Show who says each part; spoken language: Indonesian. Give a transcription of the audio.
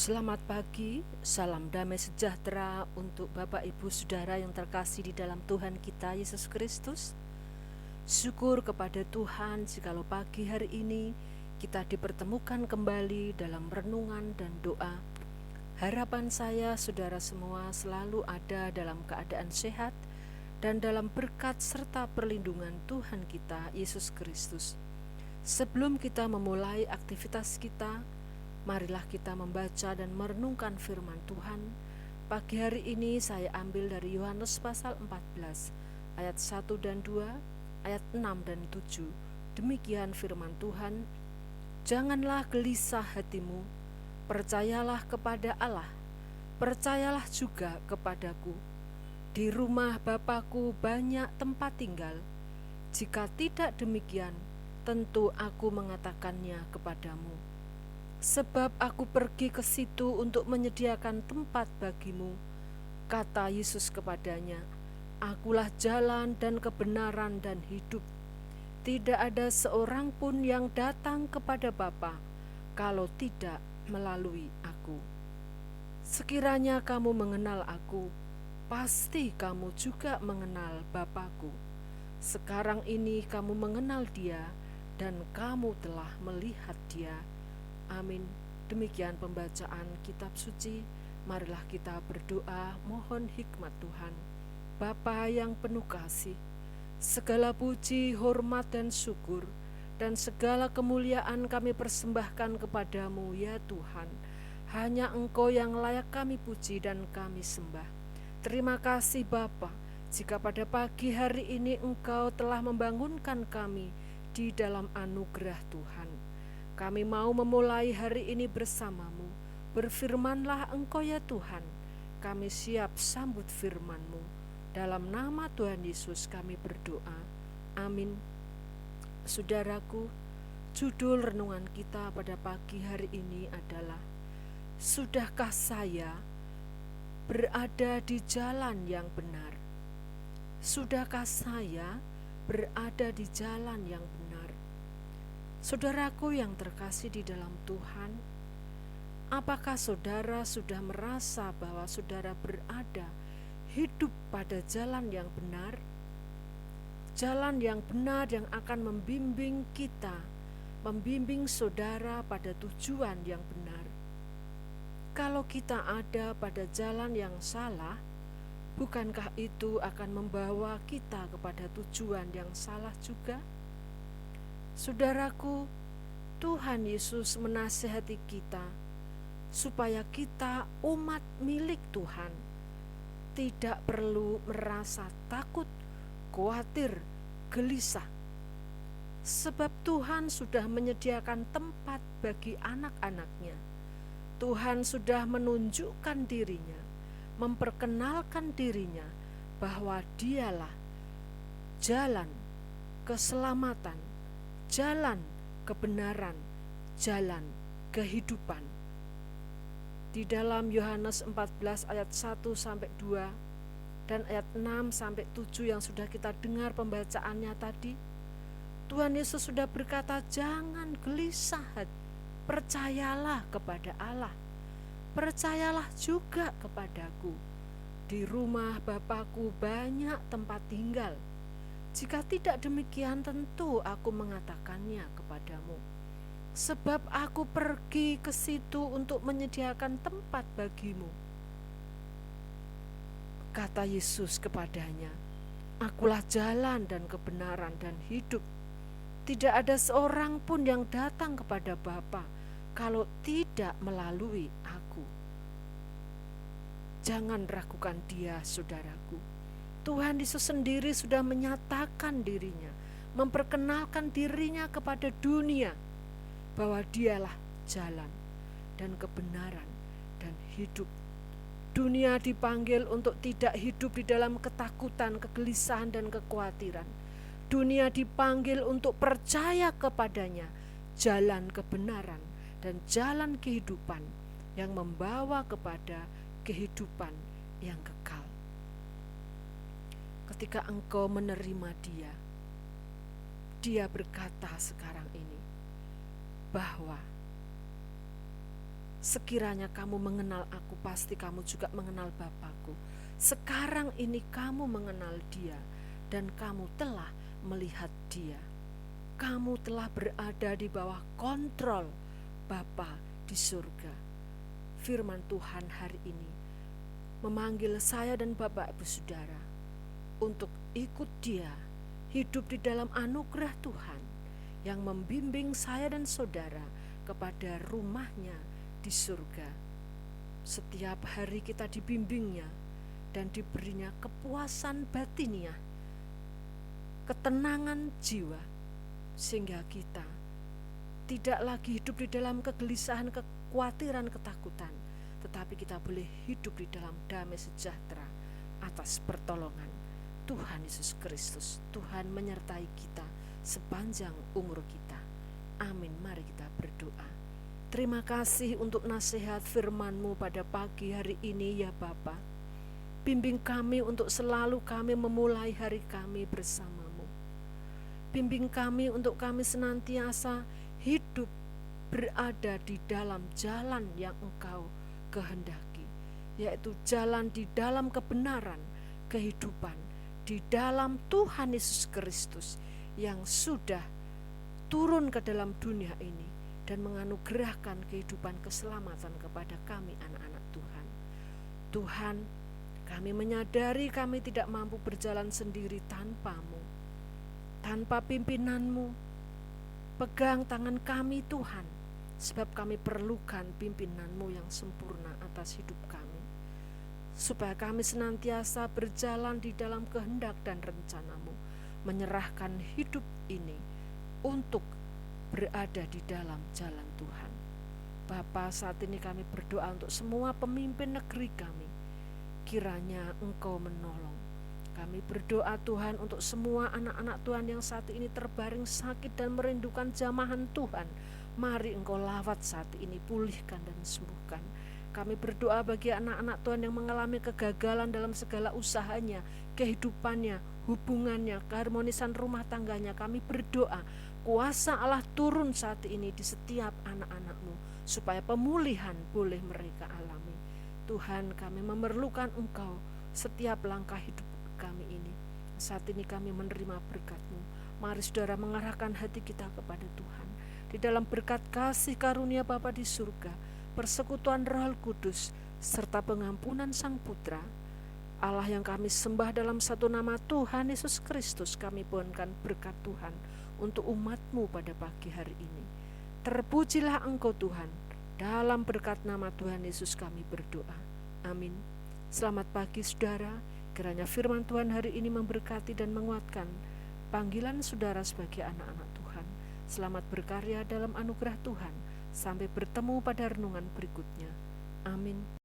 Speaker 1: Selamat pagi, salam damai sejahtera untuk Bapak Ibu Saudara yang terkasih di dalam Tuhan kita Yesus Kristus. Syukur kepada Tuhan jikalau pagi hari ini kita dipertemukan kembali dalam renungan dan doa. Harapan saya saudara semua selalu ada dalam keadaan sehat dan dalam berkat serta perlindungan Tuhan kita Yesus Kristus. Sebelum kita memulai aktivitas kita, marilah kita membaca dan merenungkan firman Tuhan. Pagi hari ini saya ambil dari Yohanes pasal 14 ayat 1 dan 2, ayat 6 dan 7. Demikian firman Tuhan, "Janganlah gelisah hatimu, percayalah kepada Allah, percayalah juga kepadaku. Di rumah Bapa-Ku banyak tempat tinggal. Jika tidak demikian, tentu aku mengatakannya kepadamu. Sebab aku pergi ke situ untuk menyediakan tempat bagimu." Kata Yesus kepadanya, "Akulah jalan dan kebenaran dan hidup. Tidak ada seorang pun yang datang kepada Bapa kalau tidak melalui aku. Sekiranya kamu mengenal aku, pasti kamu juga mengenal Bapa-Ku. Sekarang ini kamu mengenal Dia dan kamu telah melihat Dia." Amin. Demikian pembacaan kitab suci. Marilah kita berdoa mohon hikmat Tuhan. Bapa yang penuh kasih, segala puji, hormat dan syukur dan segala kemuliaan kami persembahkan kepadamu ya Tuhan. Hanya Engkau yang layak kami puji dan kami sembah. Terima kasih Bapa, jika pada pagi hari ini Engkau telah membangunkan kami di dalam anugerah Tuhan. Kami mau memulai hari ini bersamamu. Berfirmanlah Engkau ya Tuhan. Kami siap sambut firman-Mu. Dalam nama Tuhan Yesus kami berdoa. Amin. Saudaraku, judul renungan kita pada pagi hari ini adalah "Sudahkah saya berada di jalan yang benar?" Sudahkah saya berada di jalan yang benar? Saudaraku yang terkasih di dalam Tuhan, apakah saudara sudah merasa bahwa saudara berada hidup pada jalan yang benar? Jalan yang benar yang akan membimbing kita, membimbing saudara pada tujuan yang benar. Kalau kita ada pada jalan yang salah, bukankah itu akan membawa kita kepada tujuan yang salah juga? Saudaraku, Tuhan Yesus menasihati kita supaya kita umat milik Tuhan tidak perlu merasa takut, khawatir, gelisah. Sebab Tuhan sudah menyediakan tempat bagi anak-anaknya. Tuhan sudah menunjukkan dirinya, memperkenalkan dirinya bahwa Dialah jalan keselamatan, jalan kebenaran, jalan kehidupan. Di dalam Yohanes 14 ayat 1 sampai 2 dan ayat 6 sampai 7 yang sudah kita dengar pembacaannya tadi, Tuhan Yesus sudah berkata, jangan gelisah hati, percayalah kepada Allah, percayalah juga kepadaku. Di rumah Bapa-Ku banyak tempat tinggal. Jika tidak demikian, tentu aku mengatakannya kepadamu. Sebab aku pergi ke situ untuk menyediakan tempat bagimu. Kata Yesus kepadanya, "Akulah jalan dan kebenaran dan hidup. Tidak ada seorang pun yang datang kepada Bapa kalau tidak melalui aku." Jangan ragukan Dia, saudaraku. Tuhan Yesus sendiri sudah menyatakan dirinya, memperkenalkan dirinya kepada dunia bahwa Dialah jalan dan kebenaran dan hidup. Dunia dipanggil untuk tidak hidup di dalam ketakutan, kegelisahan dan kekhawatiran. Dunia dipanggil untuk percaya kepadanya, jalan kebenaran dan jalan kehidupan yang membawa kepada kehidupan yang kekal. Ketika engkau menerima Dia, Dia berkata sekarang ini bahwa Sekiranya kamu mengenal aku, pasti kamu juga mengenal Bapakku. Sekarang ini kamu mengenal Dia dan kamu telah melihat Dia. Kamu telah berada di bawah kontrol Bapa di surga. Firman Tuhan hari ini memanggil saya dan Bapak Ibu Saudara untuk ikut Dia hidup di dalam anugerah Tuhan yang membimbing saya dan saudara kepada rumahnya di surga. Setiap hari kita dibimbingnya dan diberinya kepuasan batiniah, ketenangan jiwa, sehingga kita tidak lagi hidup di dalam kegelisahan, kekhawatiran, ketakutan, tetapi kita boleh hidup di dalam damai sejahtera atas pertolongan Tuhan Yesus Kristus. Tuhan menyertai kita sepanjang umur kita. Amin. Mari kita berdoa. Terima kasih untuk nasihat firman-Mu pada pagi hari ini ya Bapa. Bimbing kami untuk selalu kami memulai hari kami bersama-Mu. Bimbing kami untuk kami senantiasa hidup berada di dalam jalan yang Engkau kehendaki, yaitu jalan di dalam kebenaran, kehidupan, di dalam Tuhan Yesus Kristus yang sudah turun ke dalam dunia ini dan menganugerahkan kehidupan keselamatan kepada kami anak-anak Tuhan. Tuhan, kami menyadari kami tidak mampu berjalan sendiri tanpa-Mu, tanpa pimpinan-Mu. Pegang tangan kami Tuhan, sebab kami perlukan pimpinan-Mu yang sempurna atas hidup kami, supaya kami senantiasa berjalan di dalam kehendak dan rencana-Mu, menyerahkan hidup ini untuk berada di dalam jalan Tuhan. Bapa, saat ini kami berdoa untuk semua pemimpin negeri kami. Kiranya Engkau menolong. Kami berdoa Tuhan untuk semua anak-anak Tuhan yang saat ini terbaring sakit dan merindukan jamahan Tuhan. Mari Engkau lawat saat ini, pulihkan dan sembuhkan. Kami berdoa bagi anak-anak Tuhan yang mengalami kegagalan dalam segala usahanya, kehidupannya, hubungannya, keharmonisan rumah tangganya. Kami berdoa kuasa Allah turun saat ini di setiap anak-anak-Mu, supaya pemulihan boleh mereka alami. Tuhan, kami memerlukan Engkau setiap langkah hidup kami ini. Saat ini kami menerima berkat-Mu. Mari saudara mengarahkan hati kita kepada Tuhan. Di dalam berkat kasih karunia Bapa di surga, persekutuan Roh Kudus, serta pengampunan Sang Putra, Allah yang kami sembah dalam satu nama Tuhan Yesus Kristus, kami mohonkan berkat Tuhan untuk umat-Mu pada pagi hari ini. Terpujilah Engkau Tuhan, dalam berkat nama Tuhan Yesus kami berdoa. Amin. Selamat pagi saudara, kiranya firman Tuhan hari ini memberkati dan menguatkan panggilan saudara sebagai anak-anak Tuhan. Selamat berkarya dalam anugerah Tuhan. Sampai bertemu pada renungan berikutnya. Amin.